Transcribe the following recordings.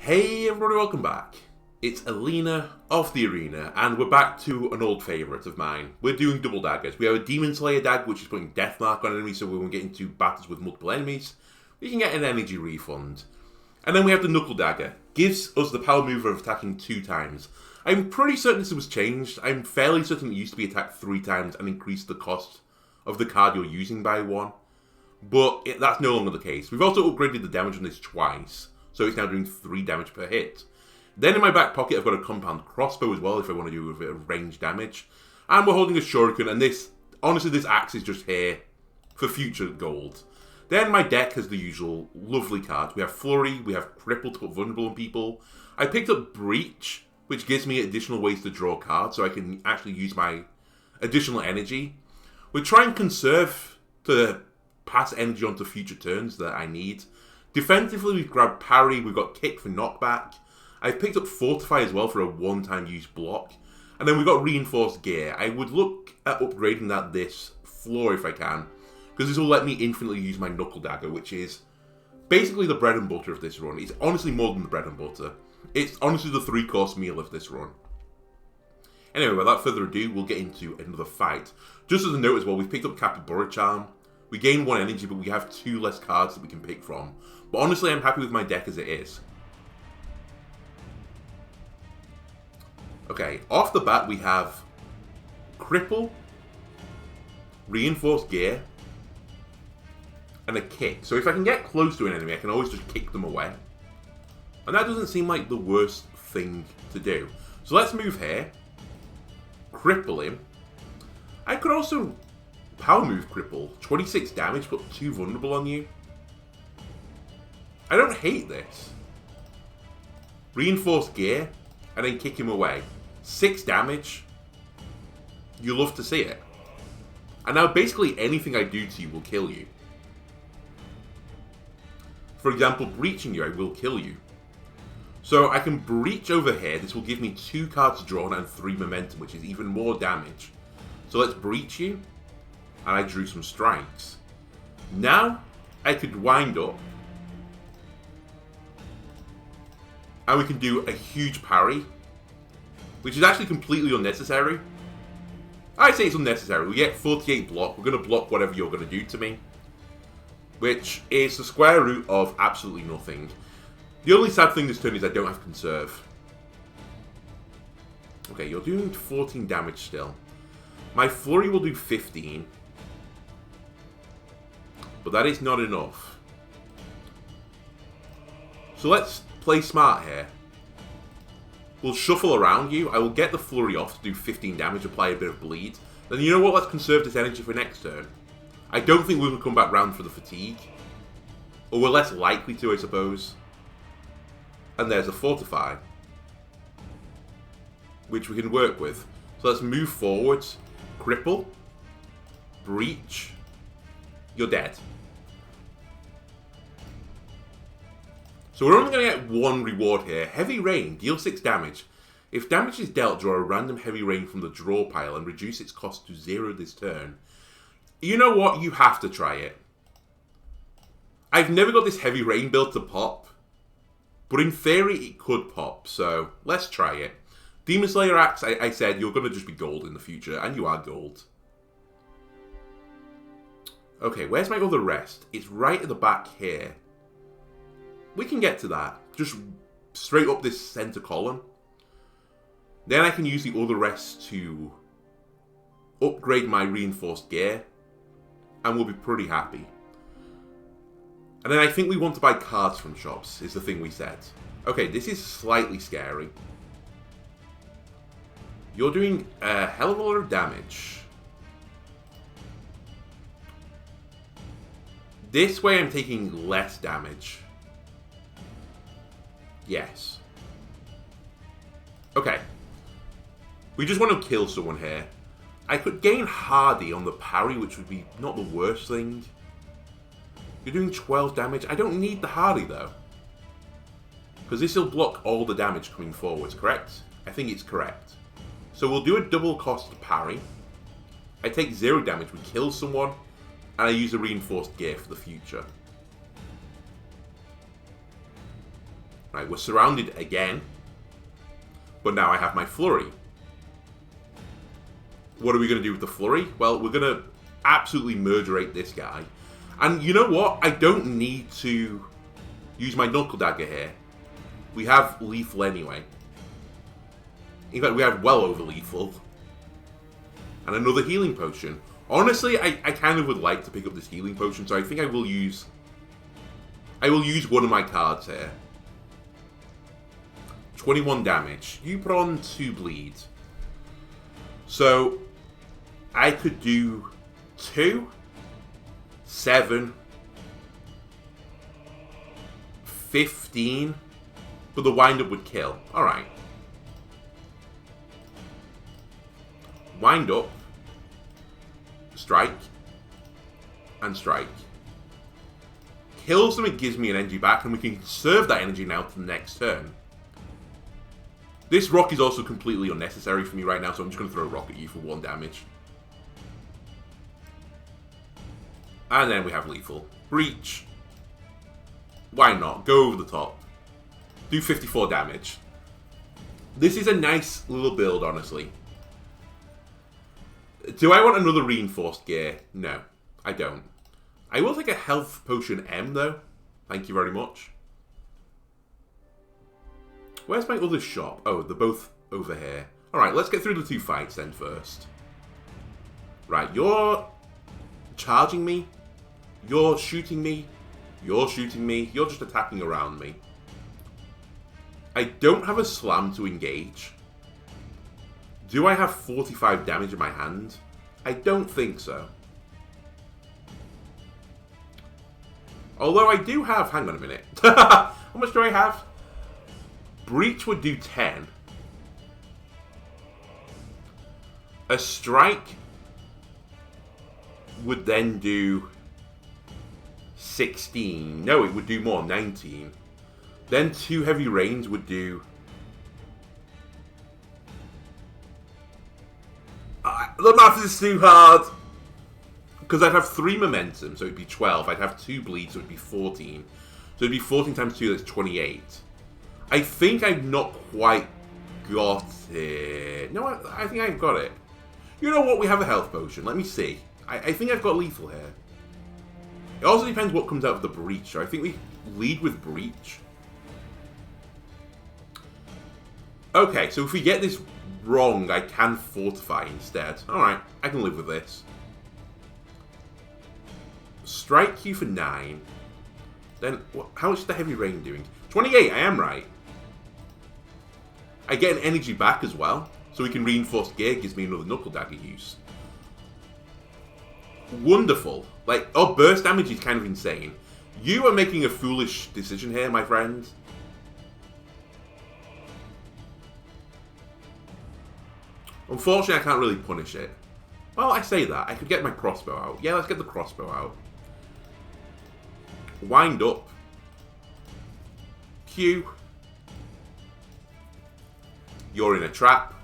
Hey everybody, welcome back. It's Alina of the Arena, and we're back to an old favourite of mine. We're doing double daggers. We have a Demon Slayer dagger, which is putting death mark on enemies, so when we get into battles with multiple enemies, we can get an energy refund. And then we have the Knuckle Dagger. Gives us the power move of attacking 2 times. I'm pretty certain this was changed. I'm fairly certain it used to be attacked 3 times and increased the cost of the card you're using by 1. But that's no longer the case. We've also upgraded the damage on this twice, so it's now doing 3 damage per hit. Then in my back pocket I've got a compound crossbow as well if I want to do a bit of range damage. And we're holding a shuriken, and honestly this axe is just here for future gold. Then my deck has the usual lovely cards. We have Flurry, we have Cripple to put vulnerable on people. I picked up Breach, which gives me additional ways to draw cards, so I can actually use my additional energy. We try and conserve to pass energy onto future turns that I need. Defensively, we've grabbed Parry, we've got Kick for knockback. I've picked up Fortify as well for a one-time use block. And then we've got Reinforced Gear. I would look at upgrading that this floor if I can, because this will let me infinitely use my Knuckle Dagger, which is basically the bread and butter of this run. It's honestly more than the bread and butter. It's honestly the 3-course meal of this run. Anyway, without further ado, we'll get into another fight. Just as a note as well, we've picked up Capybara Charm. We gain 1 energy, but we have 2 less cards that we can pick from. But honestly, I'm happy with my deck as it is. Okay, off the bat we have Cripple, Reinforced Gear, and a Kick. So if I can get close to an enemy, I can always just kick them away. And that doesn't seem like the worst thing to do. So let's move here. Cripple him. I could also power move Cripple. 26 damage, put 2 vulnerable on you. I don't hate this. Reinforced Gear, and then kick him away. 6 damage. You love to see it. And now basically anything I do to you will kill you. For example, breaching you, I will kill you. So I can breach over here. This will give me 2 cards drawn and 3 momentum, which is even more damage. So let's breach you. And I drew some strikes. Now I could wind up. And we can do a huge parry, which is actually completely unnecessary. I say it's unnecessary. We get 48 block. We're going to block whatever you're going to do to me, which is the square root of absolutely nothing. The only sad thing this turn is I don't have conserve. Okay, you're doing 14 damage still. My flurry will do 15. But that is not enough. So let's play smart here. We'll shuffle around you. I will get the flurry off to do 15 damage, apply a bit of bleed. Then you know what? Let's conserve this energy for next turn. I don't think we will come back round for the fatigue. Or we're less likely to, I suppose. And there's a Fortify, which we can work with. So let's move forwards. Cripple. Breach. You're dead. So we're only going to get 1 reward here. Heavy Rain. Deal 6 damage. If damage is dealt, draw a random Heavy Rain from the draw pile and reduce its cost to 0 this turn. You know what? You have to try it. I've never got this Heavy Rain build to pop, but in theory it could pop, so let's try it. Demon Slayer Axe, I said you're going to just be gold in the future, and you are gold. Okay, where's my other rest? It's right at the back here. We can get to that. Just straight up this center column. Then I can use the other rest to upgrade my Reinforced Gear, and we'll be pretty happy. And then I think we want to buy cards from shops, is the thing we said. Okay, this is slightly scary. You're doing a hell of a lot of damage. This way I'm taking less damage. Yes. Okay. We just want to kill someone here. I could gain Hardy on the parry, which would be not the worst thing. You're doing 12 damage. I don't need the Hardy, though. Because this will block all the damage coming forwards, correct? I think it's correct. So we'll do a double cost parry. I take 0 damage, we kill someone, and I use a Reinforced Gear for the future. Right, we're surrounded again. But now I have my flurry. What are we going to do with the flurry? Well, we're going to absolutely murderate this guy. And you know what? I don't need to use my knuckle dagger here. We have lethal anyway. In fact, we have well over lethal. And another healing potion. Honestly, I kind of would like to pick up this healing potion, so I think I will use one of my cards here. 21 damage. You put on 2 bleed. So, I could do 2, 7, 15, but the wind-up would kill. Alright. Wind up, strike, and strike. Kills them, it gives me an energy back, and we can conserve that energy now to the next turn. This rock is also completely unnecessary for me right now, so I'm just going to throw a rock at you for 1 damage. And then we have lethal. Breach. Why not? Go over the top. Do 54 damage. This is a nice little build, honestly. Do I want another reinforced gear? No, I don't. I will take a health potion M, though. Thank you very much. Where's my other shop? Oh, they're both over here. Alright, let's get through the 2 fights then first. Right, you're charging me. You're shooting me. You're shooting me. You're just attacking around me. I don't have a slam to engage. Do I have 45 damage in my hand? I don't think so. Although I do have... Hang on a minute. How much do I have? Breach would do 10. A strike would then do 16. No, it would do more, 19. Then 2 heavy rains would do... the math is too hard! Because I'd have 3 momentum, so it'd be 12. I'd have 2 bleeds, so it'd be 14. So it'd be 14 times 2, that's 28. I think I've not quite got it. No, I think I've got it. You know what? We have a health potion. Let me see. I think I've got lethal here. It also depends what comes out of the breach. So I think we lead with breach. Okay, so if we get this wrong, I can fortify instead. Alright, I can live with this. Strike you for 9. Then, how much is the heavy rain doing? 28, I am right. I get an energy back as well, so we can reinforce gear, gives me another knuckle dagger use. Wonderful. Like, oh, burst damage is kind of insane. You are making a foolish decision here, my friend. Unfortunately, I can't really punish it. Well, I say that. I could get my crossbow out. Yeah, let's get the crossbow out. Wind up. Q. You're in a trap.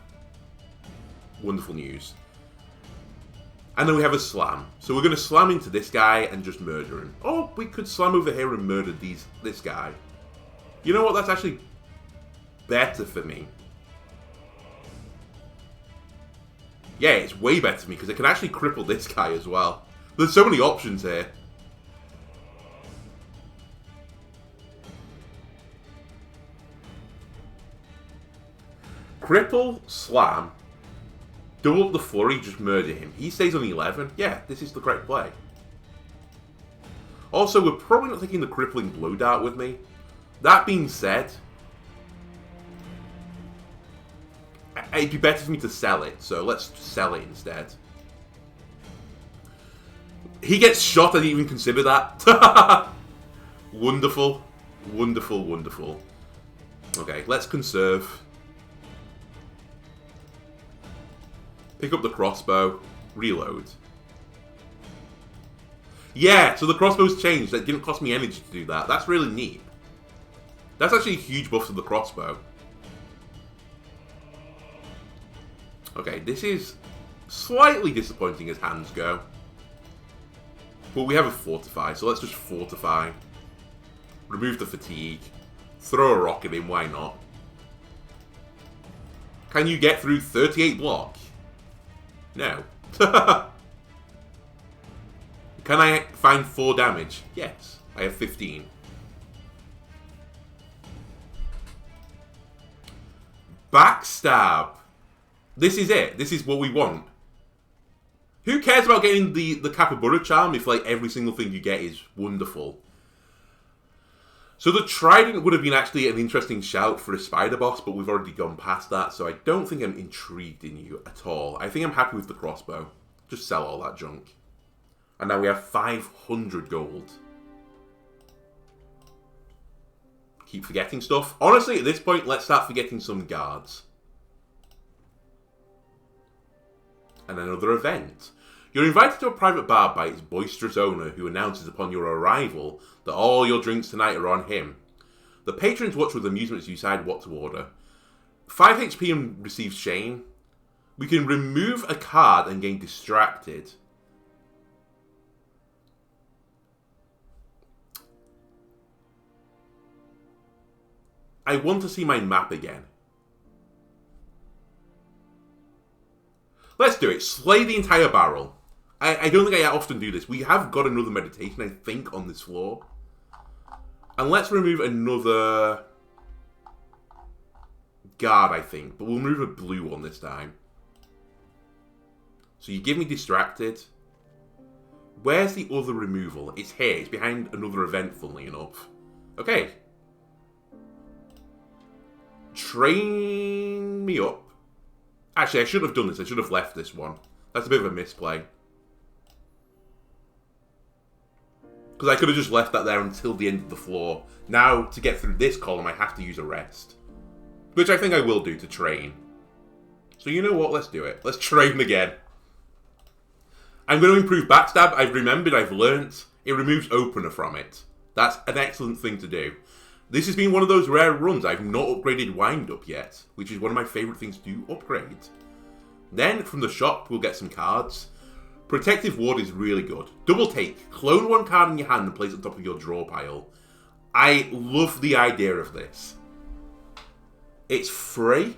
Wonderful news. And then we have a slam. So we're going to slam into this guy and just murder him. Or we could slam over here and murder this guy. You know what? That's actually better for me. Yeah, it's way better for me because it can actually cripple this guy as well. There's so many options here. Cripple, slam, double up the flurry, just murder him. He stays on 11. Yeah, this is the correct play. Also, we're probably not taking the crippling blow dart with me. That being said, it'd be better for me to sell it, so let's sell it instead. He gets shot, I didn't even consider that. Wonderful. Wonderful, wonderful. Okay, let's conserve. Pick up the crossbow. Reload. Yeah, so the crossbow's changed. That didn't cost me energy to do that. That's really neat. That's actually a huge buff to the crossbow. Okay, this is slightly disappointing as hands go. But we have a fortify, so let's just fortify. Remove the fatigue. Throw a rock at him, why not? Can you get through 38 block? No. Can I find 4 damage? Yes. I have 15. Backstab. This is it. This is what we want. Who cares about getting the Capybara charm if like every single thing you get is wonderful? So the trident would have been actually an interesting shout for a spider boss, but we've already gone past that, so I don't think I'm intrigued in you at all. I think I'm happy with the crossbow. Just sell all that junk. And now we have 500 gold. Keep forgetting stuff. Honestly, at this point, let's start forgetting some guards. And another event. You're invited to a private bar by its boisterous owner, who announces upon your arrival that all your drinks tonight are on him. The patrons watch with amusement as you decide what to order. 5 HP and receives Shane. We can remove a card and gain distracted. I want to see my map again. Let's do it. Slay the entire barrel. I don't think I often do this. We have got another meditation, I think, on this floor. And let's remove another guard, I think. But we'll remove a blue one this time. So you give me distracted. Where's the other removal? It's here. It's behind another event, funnily enough. Okay. Train me up. Actually, I should have done this. I should have left this one. That's a bit of a misplay. Because I could have just left that there until the end of the floor. Now, to get through this column, I have to use a rest. Which I think I will do to train. So you know what? Let's do it. Let's train again. I'm going to improve backstab. I've remembered, I've learnt. It removes opener from it. That's an excellent thing to do. This has been one of those rare runs. I've not upgraded wind up yet, which is one of my favourite things to upgrade. Then, from the shop, we'll get some cards. Protective Ward is really good. Double take. Clone one card in your hand and place it on top of your draw pile. I love the idea of this. It's free.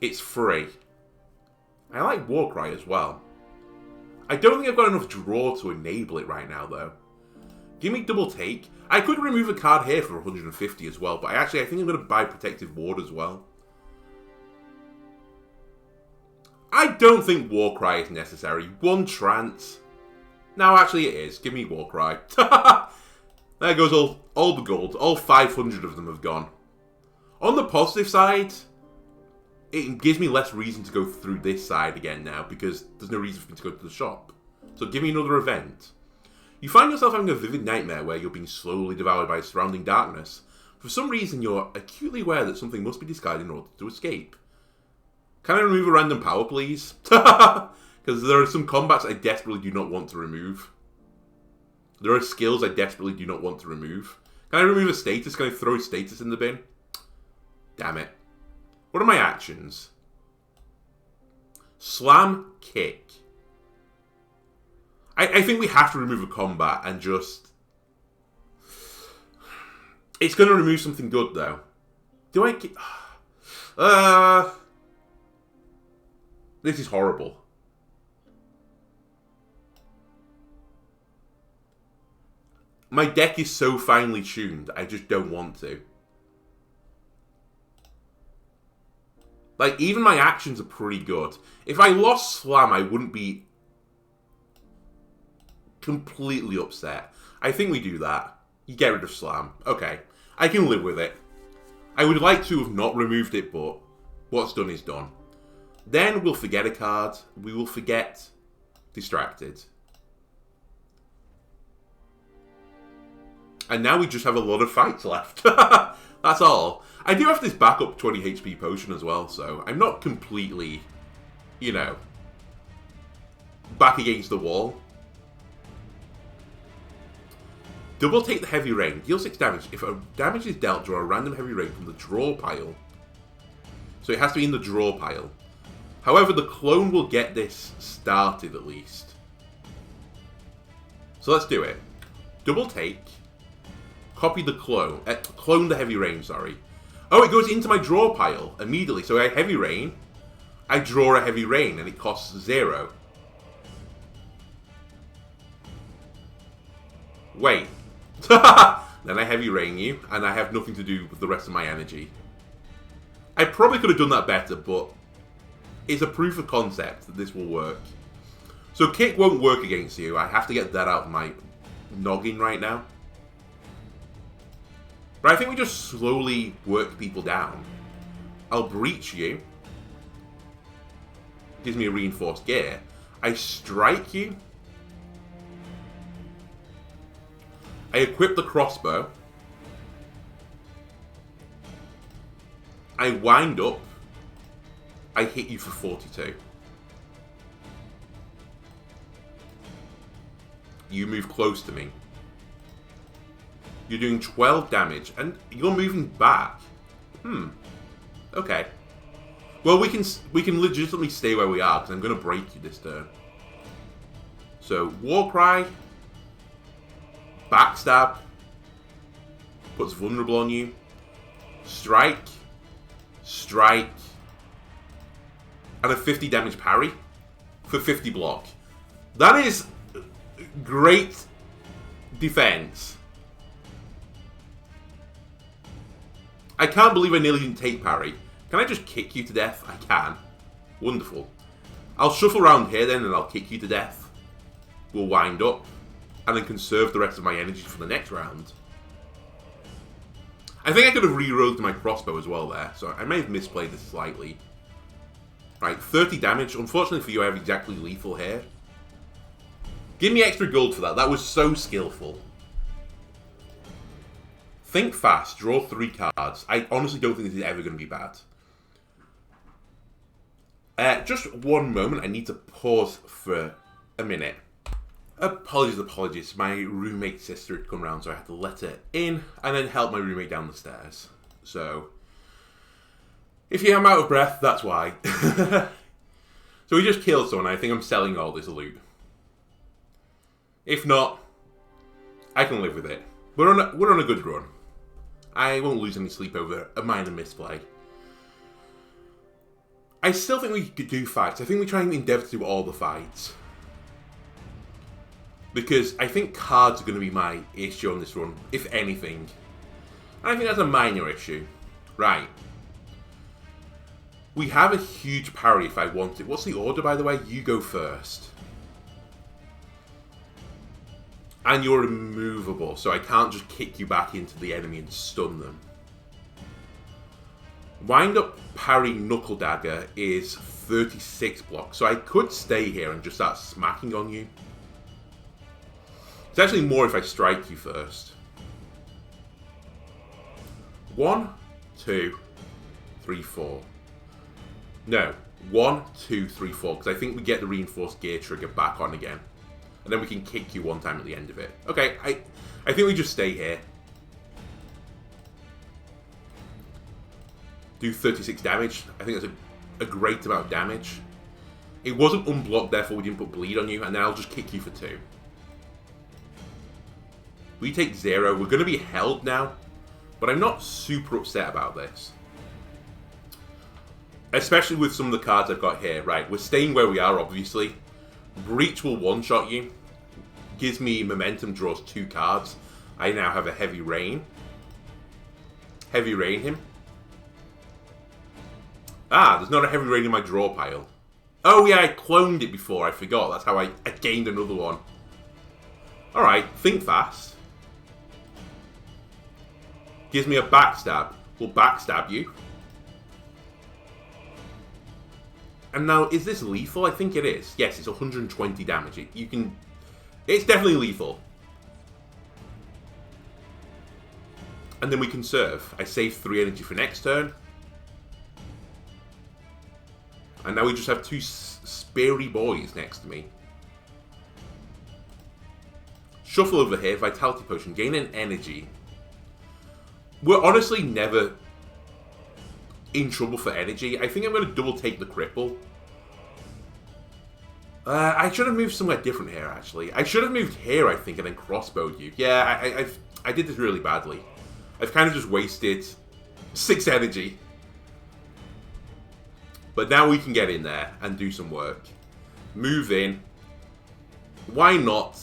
It's free. I like Warcry as well. I don't think I've got enough draw to enable it right now, though. Give me double take. I could remove a card here for 150 as well, but I think I'm going to buy Protective Ward as well. I don't think Warcry is necessary. 1 trance. No, actually it is. Give me Warcry. There goes all the gold. All 500 of them have gone. On the positive side, it gives me less reason to go through this side again now, because there's no reason for me to go to the shop. So give me another event. You find yourself having a vivid nightmare where you're being slowly devoured by surrounding darkness. For some reason, you're acutely aware that something must be discarded in order to escape. Can I remove a random power, please? Because there are some combats I desperately do not want to remove. There are skills I desperately do not want to remove. Can I remove a status? Can I throw a status in the bin? Damn it. What are my actions? Slam, kick. I think we have to remove a combat and just... It's going to remove something good, though. Do I... This is horrible. My deck is so finely tuned, I just don't want to. Like, even my actions are pretty good. If I lost Slam, I wouldn't be completely upset. I think we do that. You get rid of Slam. Okay. I can live with it. I would like to have not removed it, but what's done is done. Then we'll forget a card. We will forget Distracted. And now we just have a lot of fights left. That's all. I do have this backup 20 HP potion as well, so I'm not completely, you know, back against the wall. Double take the heavy rain. Deal 6 damage. If a damage is dealt, draw a random heavy rain from the draw pile. So it has to be in the draw pile. However, the clone will get this started at least. So let's do it. double take, copy the clone, clone the heavy rain, sorry. Oh, it goes into my draw pile immediately. So I heavy rain, I draw a heavy rain, and it costs 0. Wait. Then I heavy rain you, and I have nothing to do with the rest of my energy. I probably could have done that better, but it's a proof of concept that this will work. So kick won't work against you. I have to get that out of my noggin right now. But I think we just slowly work people down. I'll breach you. Gives me a reinforced gear. I strike you. I equip the crossbow. I wind up. I hit you for 42. You move close to me. You're doing 12 damage, and you're moving back. Okay. Well, we can legitimately stay where we are, because I'm going to break you this turn. So, Warcry, Backstab, puts vulnerable on you, Strike, Strike, and a 50 damage parry for 50 block. That is great defense. I can't believe I nearly didn't take parry. Can I just kick you to death? I can. Wonderful. I'll shuffle around here then and I'll kick you to death. We'll wind up. And then conserve the rest of my energy for the next round. I think I could have rerolled my crossbow as well there. So I may have misplayed this slightly. Right, 30 damage. Unfortunately for you, I have exactly lethal here. Give me extra gold for that. That was so skillful. Think fast. Draw 3 cards. I honestly don't think this is ever going to be bad. Just one moment. I need to pause for a minute. Apologies. My roommate's sister had come round, so I had to let her in and then help my roommate down the stairs. So, if I'm out of breath, that's why. So we just killed someone. I think I'm selling all this loot. If not, I can live with it. We're on a good run. I won't lose any sleep over a minor misplay. I still think we could do fights. I think we try and endeavour to do all the fights. Because I think cards are going to be my issue on this run, if anything. And I think that's a minor issue. Right. We have a huge parry if I want it. What's the order, by the way? You go first. And you're immovable, so I can't just kick you back into the enemy and stun them. Wind up parry knuckle dagger is 36 blocks, so I could stay here and just start smacking on you. It's actually more if I strike you first. 1, 2, 3, 4. No, 1, 2, 3, 4, because I think we get the reinforced gear trigger back on again. And then we can kick you one time at the end of it. Okay, I think we just stay here. Do 36 damage. I think that's a great amount of damage. It wasn't unblocked, therefore we didn't put bleed on you. And then I'll just kick you for 2. We take 0. We're going to be held now. But I'm not super upset about this. Especially with some of the cards I've got here. Right, we're staying where we are, obviously. Breach will one-shot you. Gives me momentum, draws 2 cards. I now have a heavy rain. Heavy rain him. Ah, there's not a heavy rain in my draw pile. Oh yeah, I cloned it before, I forgot. That's how I gained another one. Alright, think fast. Gives me a backstab. We'll backstab you. And now, is this lethal? I think it is. Yes, it's 120 damage. It's definitely lethal. And then we conserve. I save 3 energy for next turn. And now we just have 2 speary boys next to me. Shuffle over here, Vitality Potion. Gain an energy. We're honestly never in trouble for energy. I think I'm going to double take the cripple. I should have moved somewhere different here, actually. I should have moved here, I think, and then crossbowed you. Yeah, I did this really badly. I've kind of just wasted 6 energy. But now we can get in there and do some work. Move in. Why not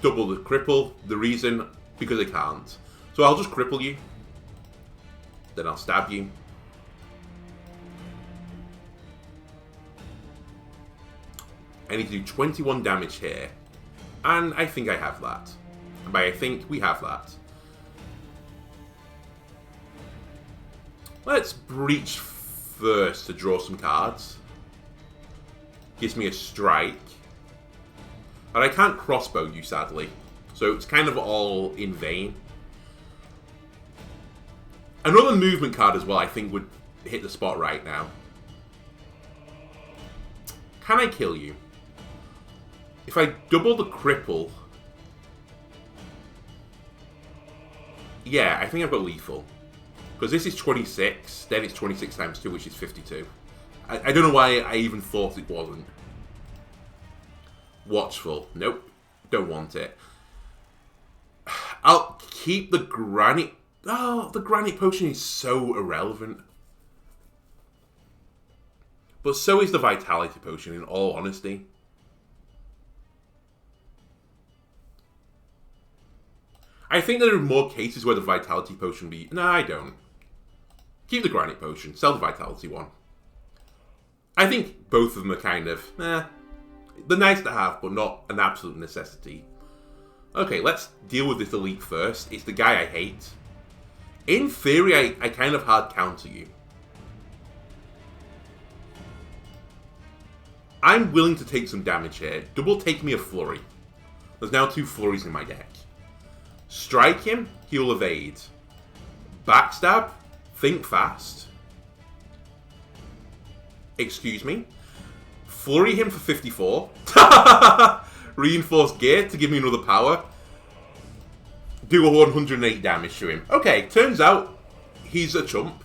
double the cripple? The reason, because I can't. So I'll just cripple you. Then I'll stab you. I need to do 21 damage here. And I think I have that. And by I think, we have that. Let's breach first to draw some cards. Gives me a strike. But I can't crossbow you, sadly. So it's kind of all in vain. Another movement card as well, I think, would hit the spot right now. Can I kill you? If I double the cripple... Yeah, I think I've got lethal. Because this is 26, then it's 26 times 2, which is 52. I don't know why I even thought it wasn't. Watchful. Nope. Don't want it. I'll keep the granite... Oh, the granite potion is so irrelevant. But so is the vitality potion, in all honesty. I think there are more cases where the vitality potion be... No, I don't. Keep the granite potion. Sell the vitality one. I think both of them are kind of... They're nice to have, but not an absolute necessity. Okay, let's deal with this elite first. It's the guy I hate. In theory, I kind of hard counter you. I'm willing to take some damage here. Double take me a flurry. There's now 2 flurries in my deck. Strike him, he'll evade. Backstab, think fast. Excuse me. Flurry him for 54. Reinforced gear to give me another power. Do a 108 damage to him. Okay, turns out he's a chump.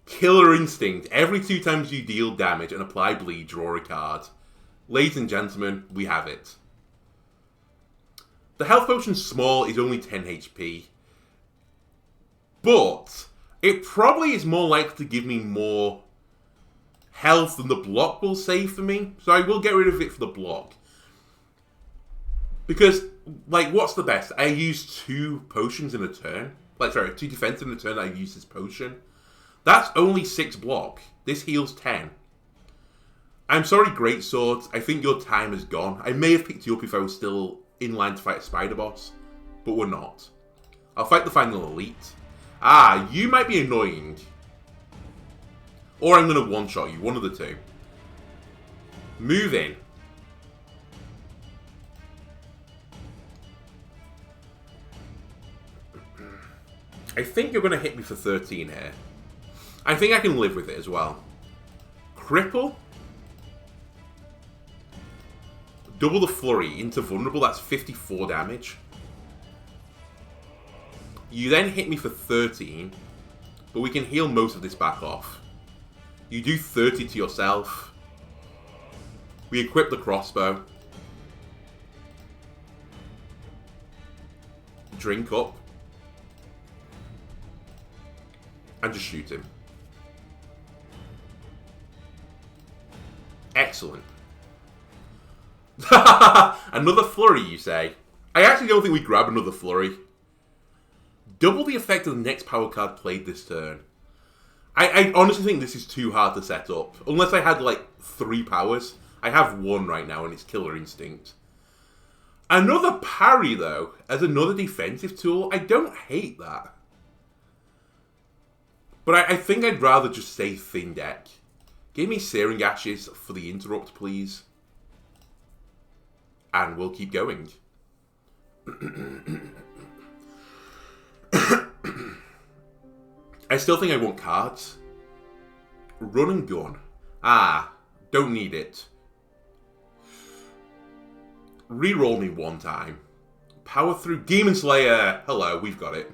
Killer Instinct. Every 2 times you deal damage and apply bleed, draw a card. Ladies and gentlemen, we have it. The health potion small is only 10 HP. But it probably is more likely to give me more health than the block will save for me. So I will get rid of it for the block. Because, like, what's the best? I use 2 potions in a turn. Like, sorry, 2 defense in a turn I use this potion. That's only 6 block. This heals 10. I'm sorry, Greatsword. I think your time is gone. I may have picked you up if I was still in line to fight a spider boss. But we're not. I'll fight the final elite. Ah, you might be annoying. Or I'm going to one-shot you. One of the 2. Move in. I think you're going to hit me for 13 here. I think I can live with it as well. Cripple. Double the flurry into vulnerable. That's 54 damage. You then hit me for 13. But we can heal most of this back off. You do 30 to yourself. We equip the crossbow. Drink up. And just shoot him. Excellent. Another flurry, you say? I actually don't think we grab another flurry. Double the effect of the next power card played this turn. I honestly think this is too hard to set up. Unless I had, like, 3 powers. I have 1 right now, and it's Killer Instinct. Another parry, though, as another defensive tool. I don't hate that. But I think I'd rather just say thin deck. Give me Searing Ashes for the interrupt, please. And we'll keep going. I still think I want cards. Run and gun. Ah, don't need it. Reroll me 1 time. Power through Demon Slayer. Hello, we've got it.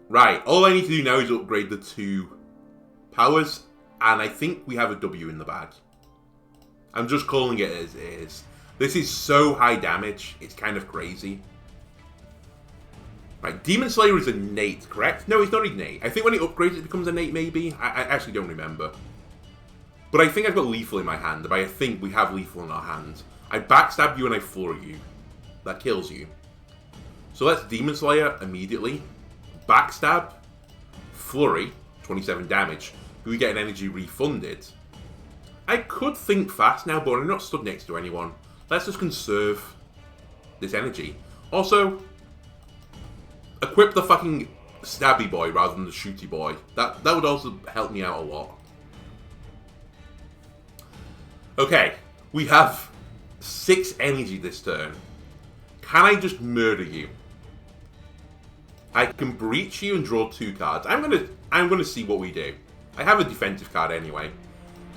Right, all I need to do now is upgrade the 2 powers, and I think we have a W in the bag. I'm just calling it as it is. This is so high damage, it's kind of crazy. Right, Demon Slayer is innate, correct? No, it's not innate. I think when it upgrades it becomes innate, maybe? I actually don't remember. But I think I've got lethal in my hand. By I think we have lethal in our hands. I backstab you and I flurry you. That kills you. So let's Demon Slayer immediately. Backstab. Flurry. 27 damage. We get an energy refunded. I could think fast now, but I'm not stood next to anyone. Let's just conserve this energy. Also, equip the fucking stabby boy rather than the shooty boy. That would also help me out a lot. Okay, we have 6 energy this turn. Can I just murder you? I can breach you and draw 2 cards. I'm gonna see what we do. I have a defensive card anyway.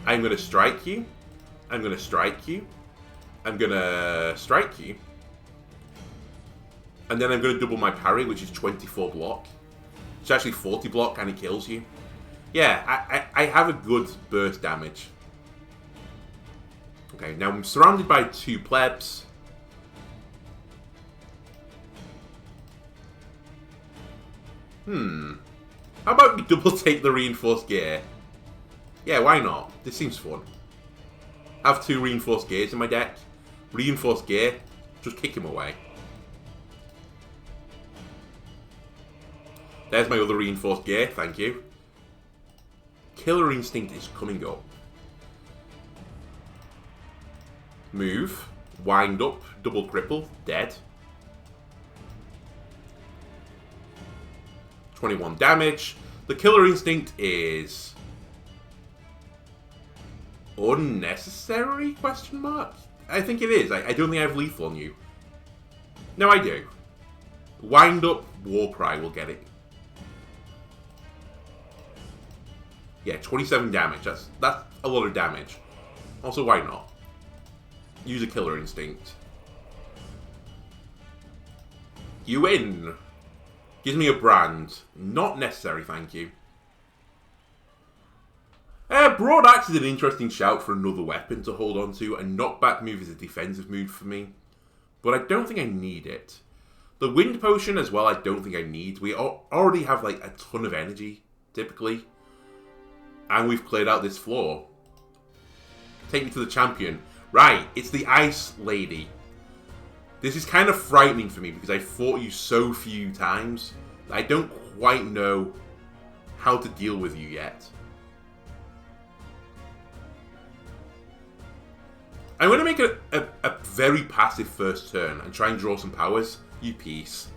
I'm gonna strike you. I'm gonna strike you. I'm gonna strike you. And then I'm gonna double my parry, which is 24 block. It's actually 40 block and it kills you. Yeah, I have a good burst damage. Okay, now I'm surrounded by 2 plebs. How about we double take the reinforced gear? Yeah, why not? This seems fun. Have 2 reinforced gears in my deck. Reinforced gear, just kick him away. There's my other reinforced gear, thank you. Killer Instinct is coming up. Move, wind up, double cripple, dead. 21 damage. The Killer Instinct is unnecessary, question mark? I think it is. I don't think I have lethal on you. No, I do. Wind up, Warcry will get it. Yeah, 27 damage. That's a lot of damage. Also, why not? Use a Killer Instinct. You win. Gives me a brand. Not necessary, thank you. Broad Axe is an interesting shout for another weapon to hold on to. A knockback move is a defensive move for me. But I don't think I need it. The Wind Potion as well, I don't think I need. We already have like a ton of energy, typically. And we've cleared out this floor. Take me to the champion. Right, it's the Ice Lady. This is kind of frightening for me because I fought you so few times that I don't quite know how to deal with you yet. I'm going to make a very passive first turn and try and draw some powers. You piece.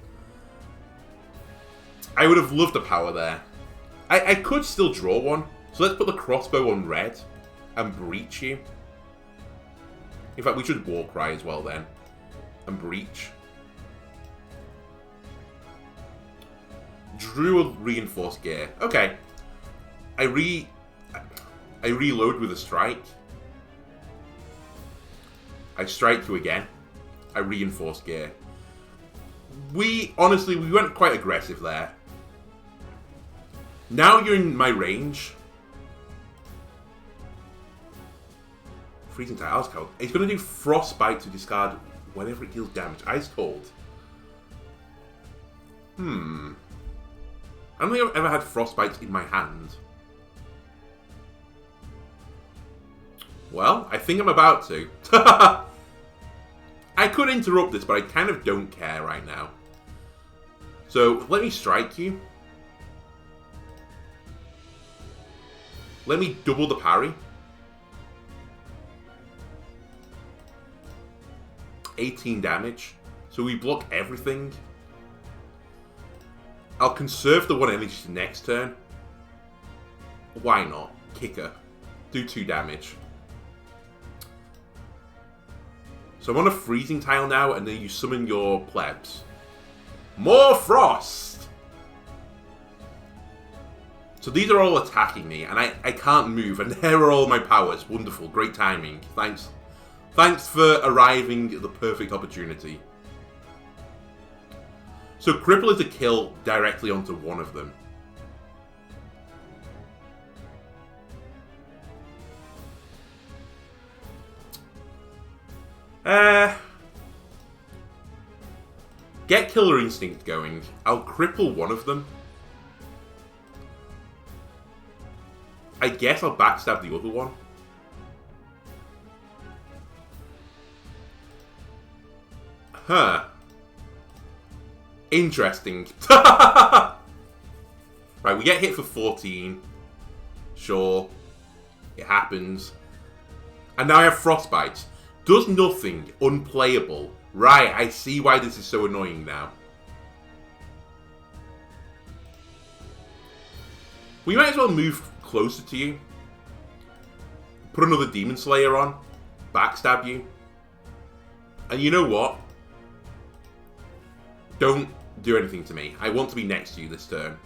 I would have loved a power there. I could still draw one. So let's put the crossbow on red and breach you. In fact, we should Warcry as well then. And breach. Drew a reinforced gear. Okay. I reload with a strike. I strike you again. I reinforce gear. Honestly, we went quite aggressive there. Now you're in my range. Freezing Tide, Ice Cold. It's going to do Frostbite to discard whenever it deals damage. Ice Cold. I don't think I've ever had Frostbite in my hand. Well, I think I'm about to. I could interrupt this, but I kind of don't care right now. So, let me strike you. Let me double the parry. 18 damage. So we block everything. I'll conserve the 1 energy to next turn. Why not? Kicker. Do 2 damage. So I'm on a freezing tile now, and then you summon your plebs. More frost! So these are all attacking me, and I can't move, and there are all my powers. Wonderful, great timing. Thanks. Thanks for arriving at the perfect opportunity. So Cripple is a kill directly onto one of them. Get Killer Instinct going. I'll cripple one of them. I guess I'll backstab the other one. Huh. Interesting. Right, we get hit for 14. Sure. It happens. And now I have Frostbite. Does nothing. Unplayable. Right, I see why this is so annoying now. We might as well move closer to you. Put another Demon Slayer on. Backstab you. And you know what? Don't do anything to me. I want to be next to you this turn.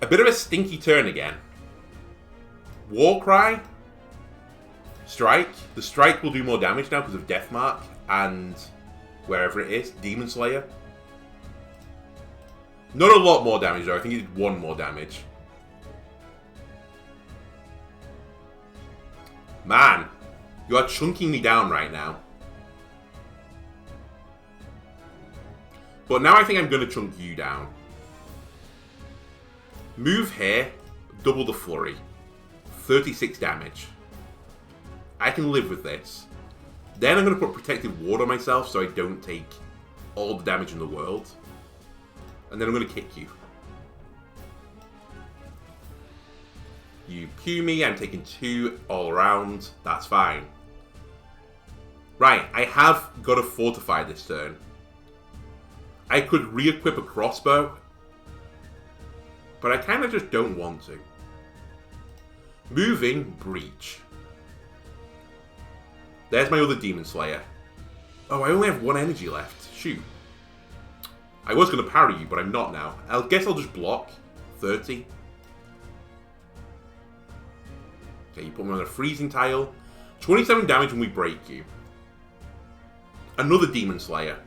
A bit of a stinky turn again. Warcry. Strike. The strike will do more damage now because of Deathmark and wherever it is. Demon Slayer. Not a lot more damage though. I think he did 1 more damage. Man. You are chunking me down right now. But now I think I'm going to chunk you down. Move here. Double the flurry. 36 damage. I can live with this. Then I'm going to put Protective Ward on myself so I don't take all the damage in the world. And then I'm going to kick you. You Q me. I'm taking 2 all around. That's fine. Right, I have got to fortify this turn. I could re-equip a crossbow. But I kind of just don't want to. Moving, Breach. There's my other Demon Slayer. Oh, I only have 1 energy left. Shoot. I was going to parry you, but I'm not now. I guess I'll just block. 30. Okay, you put me on a freezing tile. 27 damage when we break you. Another Demon Slayer.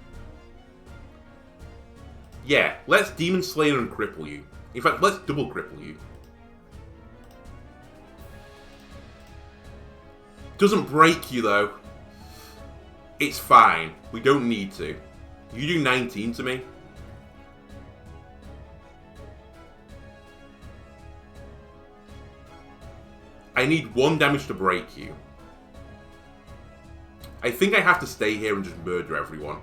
Yeah, let's Demon Slayer and cripple you. In fact, let's double cripple you. Doesn't break you, though. It's fine. We don't need to. You do 19 to me. I need 1 damage to break you. I think I have to stay here and just murder everyone.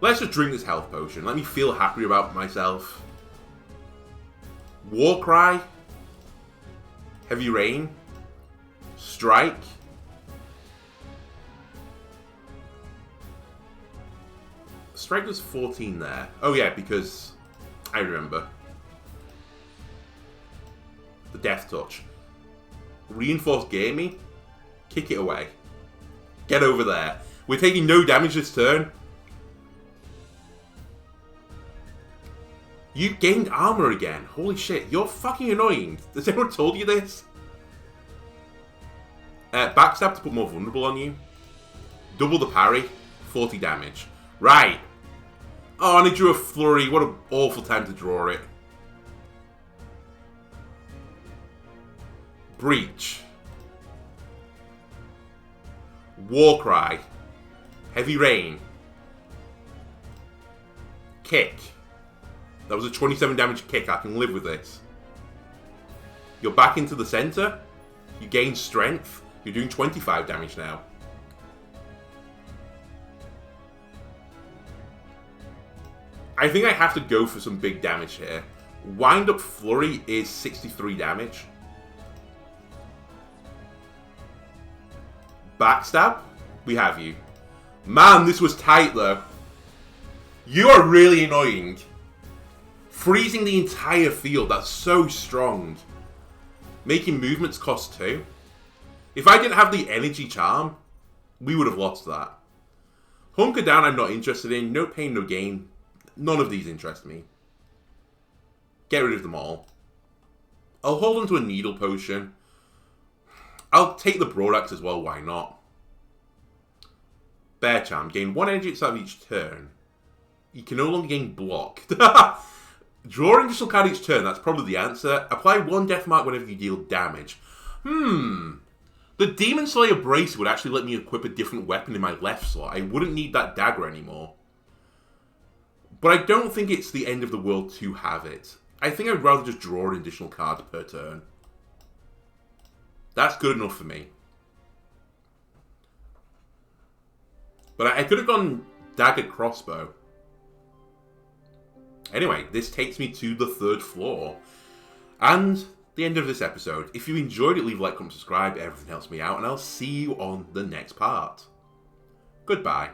Let's just drink this health potion. Let me feel happy about myself. Warcry. Heavy Rain. Strike. Strike was 14 there. Oh yeah, because I remember. The Death Touch. Reinforced Gamey. Kick it away. Get over there. We're taking no damage this turn. You gained armor again. Holy shit, you're fucking annoying. Has anyone told you this? Backstab to put more vulnerable on you. Double the parry. 40 damage. Right. Oh, and he drew a flurry. What an awful time to draw it. Breach. Warcry. Heavy Rain. Kick. That was a 27 damage kick. I can live with this. You're back into the center. You gain strength. You're doing 25 damage now. I think I have to go for some big damage here. Wind Up Flurry is 63 damage. Backstab? We have you. Man, this was tight though. You are really annoying. Freezing the entire field, that's so strong. Making movements cost 2. If I didn't have the energy charm, we would have lost that. Hunker Down I'm not interested in. No pain, no gain. None of these interest me. Get rid of them all. I'll hold on to a Needle Potion. I'll take the Broadaxe as well, why not? Bear Charm. Gain 1 energy at the start of each turn. You can no longer gain Block. Draw an additional card each turn, that's probably the answer. Apply 1 Death Mark whenever you deal damage. The The Demon Slayer bracelet would actually let me equip a different weapon in my left slot. I wouldn't need that dagger anymore. But I don't think it's the end of the world to have it. I think I'd rather just draw an additional card per turn. That's good enough for me. But I could have gone dagger crossbow. Anyway, this takes me to the 3rd floor. And the end of this episode. If you enjoyed it, leave a like, comment, subscribe. Everything helps me out. And I'll see you on the next part. Goodbye.